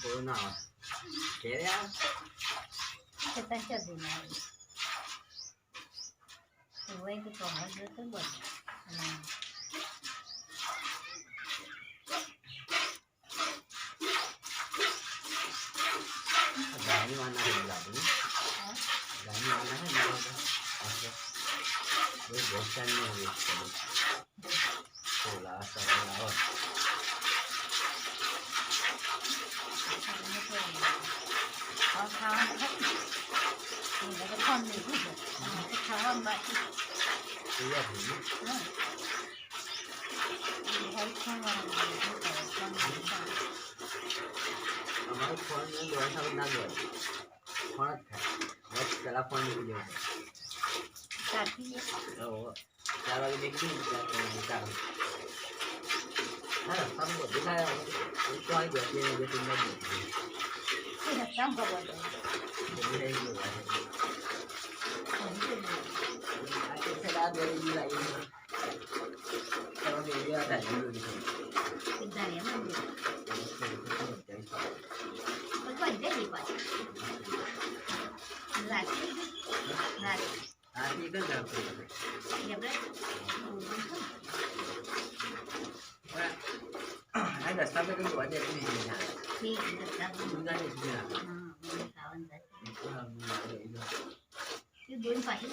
Corona ઘેરે આવે Kita jadi naik. Tuai itu pohon itu buat. ગાયની વાના હે લાગે ગાયની વાના હે લાગે अच्छा ये बहुत टाइम में वेट करो तो लास्ट तक आओ Kalau kawan kan, ini ada kon ni tu. Kawan baik. iya ini Hai kawan हमारे फोन में जो है सब ना जो फोन था बस चला फोन में जो है Tapi तो क्या वाली देखी क्या क्या हाँ हम को दिखाया उसको आई बैठे हैं जैसे मैं kita tam kawan. jadi है जो है आगे से रात दे दी लाई चलो दे दिया था जो दिखा Kita ni mana? Kau ada di mana? Lagi, lagi. आदमी का घर पे Ya ber. है रास्ता पे कोई बात नहीं है Ni kita tam. दुनिया में दुनिया Kawan dah. itu हम itu Itu belum pasti.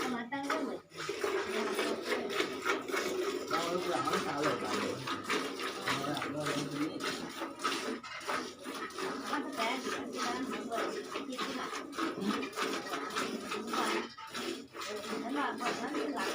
Matang kan? kalau pulang salah kalau kalau ini Apa dah? Kita buat itu lah. Nama buat mana lah?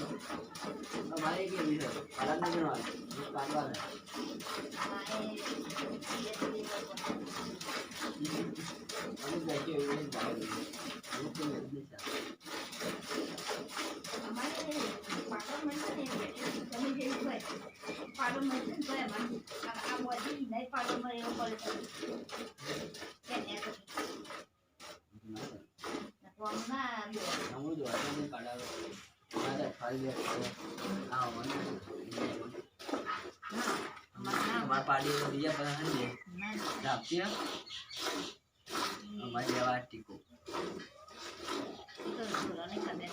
हमारे के भी है अलग नहीं है इस कांदा है हम जाके ये बाहर हम तो नहीं था हमारे पार्लियामेंट में कमी जे हुए पार्लियामेंट में मन अब वो नहीं पार्लियामेंट में बोले क्या है वरना हम जो है हम काढ़ा हमारे खाली है हां वन हमारे पार्टी में दिया पता है ये डाकिया हमारी आवाज टिको तो नहीं करने